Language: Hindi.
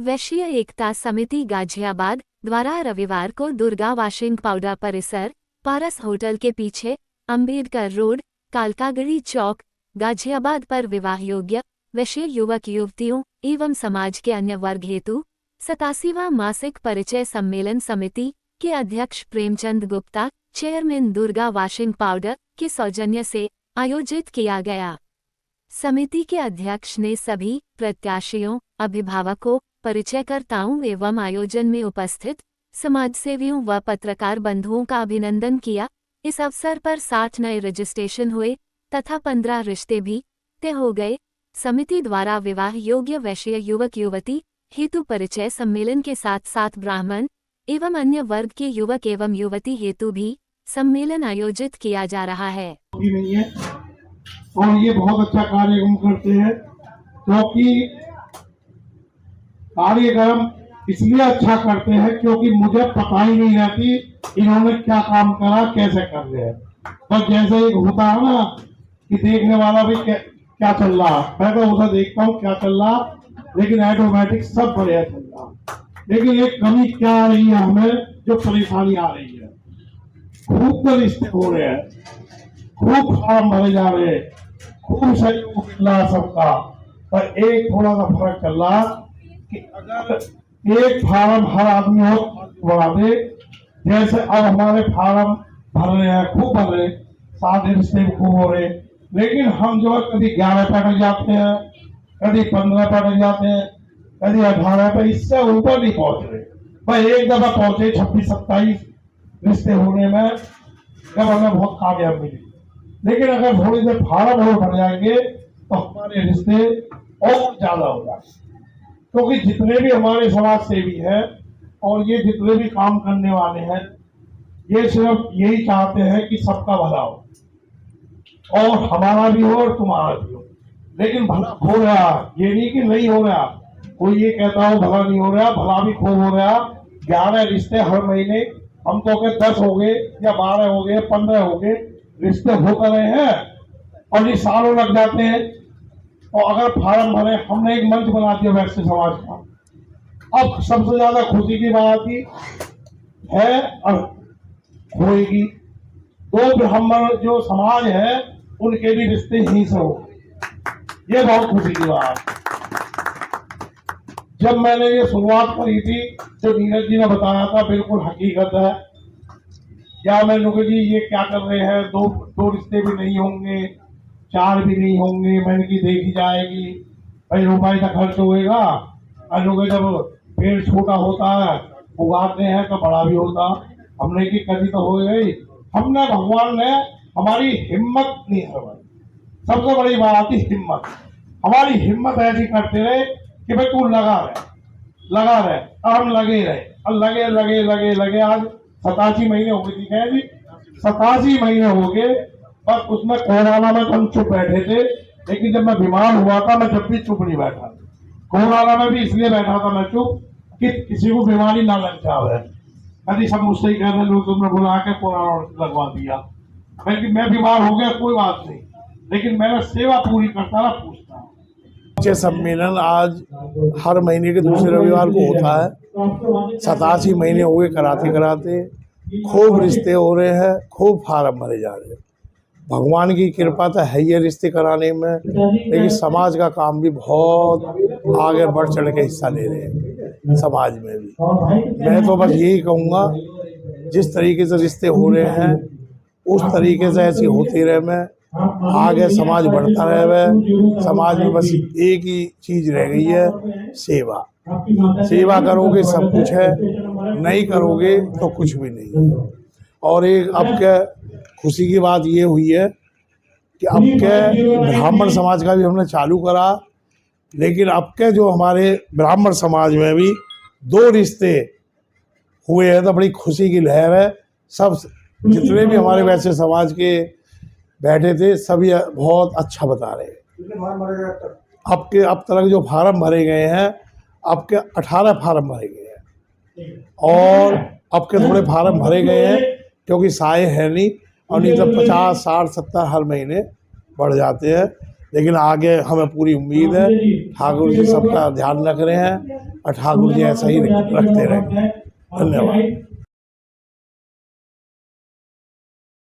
वैश्य एकता समिति गाजियाबाद द्वारा रविवार को दुर्गा वाशिंग पाउडर परिसर, पारस होटल के पीछे, अंबेडकर रोड, कालकागड़ी चौक, गाजियाबाद पर विवाह योग्य वैश्य युवक युवतियों एवं समाज के अन्य वर्ग हेतु 87वां मासिक परिचय सम्मेलन समिति के अध्यक्ष Premchand Gupta, chairman Durga washing powder के सौजन्य से आयोजित किया गया। समिति के अध्यक्ष ने सभी प्रत्याशियों, अभिभावकों, परिचयकर्ताओं एवं आयोजन में उपस्थित समाजसेवियों व पत्रकार बंधुओं का अभिनंदन किया। इस अवसर पर 60 नए रजिस्ट्रेशन हुए तथा 15 रिश्ते भी तय हो गए। समिति द्वारा विवाह योग्य वैश्य युवक युवती हेतु परिचय सम्मेलन के साथ साथ ब्राह्मण एवं अन्य वर्ग के युवक एवं युवती हेतु भी सम्मेलन आयोजित किया जा रहा है। और ये बहुत अच्छा कार्यक्रम करते हैं, क्योंकि कार्यक्रम इसलिए अच्छा करते हैं क्योंकि मुझे पता ही नहीं रहती इन्होंने क्या काम करा, कैसे कर रहे हैं। बस जैसे एक होता है ना कि देखने वाला भी क्या चल रहा, मैं तो उसे देखता हूँ क्या चल रहा, लेकिन ऑटोमेटिक सब बढ़िया चल रहा। लेकिन एक कमी क्या आ रही है, हमें जो परेशानी आ रही है, खूब तो रिश्ते हो रहे हैं, खूब फॉर्म भरे जा रहे हैं, खूब सहयोग मिल रहा सबका, पर एक थोड़ा सा फर्क चल रहा कि अगर एक फार्म हर आदमी हो बढ़ा दे, जैसे अब हमारे फार्म भर रहे हैं, खूब भर रहे, 7 रिश्ते खूब हो रहे, लेकिन हम जो है कभी 11 पे अटक जाते हैं, कभी 15 पे अटक जाते हैं, कभी 18 पे, इससे ऊपर नहीं पहुंच रहे। भाई एक दफा पहुंचे 26-27 रिश्ते होने में, जब हमें बहुत कामयाब मिली। लेकिन अगर थोड़ी देर फार्म और भर जाएंगे तो हमारे रिश्ते और ज्यादा हो जाएंगे, क्योंकि जितने भी हमारे समाज सेवी हैं और ये जितने भी काम करने वाले हैं, ये सिर्फ यही चाहते हैं कि सबका भला हो, और हमारा भी हो और तुम्हारा भी हो। लेकिन भला हो रहा, ये नहीं कि नहीं हो रहा, कोई ये कहता हो भला नहीं हो रहा, भला भी खूब हो रहा। 11 रिश्ते हर महीने, हम तो के 10 हो गए या 12 हो गए, 15 हो गए रिश्ते होते रहे हैं, और ये सालों लग जाते हैं। और अगर फार्म भरे, हमने एक मंच बना दिया वैश्य समाज का। अब सबसे ज्यादा खुशी की बात आती है और होएगी, 2 ब्राह्मण जो समाज है उनके भी रिश्ते यहीं से हो, ये बहुत खुशी की बात। जब मैंने ये शुरुआत करी थी, जो नीरज जी ने बताया था बिल्कुल हकीकत है। या मैंने कहा जी ये क्या कर रहे हैं, दो रिश्ते भी नहीं होंगे, 4 भी नहीं होंगे, मैंने की देखी जाएगी, भाई रुपए का खर्च होएगा, और जब पेड़ छोटा होता है उगाते हैं तो बड़ा भी होता। हमने की कभी तो हो गई, हमने भगवान ने हमारी हिम्मत नहीं करवाई। सबसे बड़ी बात आती हिम्मत, हमारी हिम्मत ऐसी करते रहे कि भाई तू लगा रहे, और हम लगे रहे, और लगे लगे लगे लगे आज 87 महीने हो गए थी जी, 87 महीने हो गए। पर उसमें कोरोना में हम चुप बैठे थे, लेकिन जब मैं बीमार हुआ था मैं जब भी चुप नहीं बैठा। कोरोना में भी इसलिए बैठा था मैं चुप कि किसी को बीमारी ना लग जाए। कभी सब मुझसे ही कहते लोग, तुमने बुला के कोरोना लगवा दिया, मैं बीमार हो गया कोई बात नहीं, लेकिन मैंने सेवा पूरी करता रहा, पूछता। सम्मेलन आज हर महीने के दूसरे रविवार को होता है। 87 महीने हो गए कराते खूब रिश्ते हो रहे हैं, खूब फार्म भरे जा रहे हैं। भगवान की कृपा तो है ये रिश्ते कराने में, लेकिन समाज का काम भी बहुत आगे बढ़ चढ़ के हिस्सा ले रहे हैं समाज में भी। मैं तो बस यही कहूँगा, जिस तरीके से रिश्ते हो रहे हैं उस तरीके से ऐसी होती रहे, मैं आगे समाज बढ़ता रहे। समाज में बस एक ही चीज़ रह गई है, सेवा। सेवा करोगे सब कुछ है, नहीं करोगे तो कुछ भी नहीं है। और एक अब के खुशी की बात ये हुई है कि अब के ब्राह्मण समाज का भी हमने चालू करा, लेकिन अब के जो हमारे ब्राह्मण समाज में भी 2 रिश्ते हुए हैं, तो बड़ी खुशी की लहर है। सब जितने भी हमारे वैसे समाज के बैठे थे सभी बहुत अच्छा बता रहे हैं। अब तक जो फार्म भरे गए हैं, अब के 18 फार्म भरे गए हैं, और अब के थोड़े फार्म भरे गए हैं क्योंकि साए है नहीं, और नहीं तो 50, 60, 70 हर महीने बढ़ जाते हैं। लेकिन आगे हमें पूरी उम्मीद है ठाकुर जी सबका ध्यान रख रहे हैं और ठाकुर जी ऐसा ही रखते रहेंगे। धन्यवाद।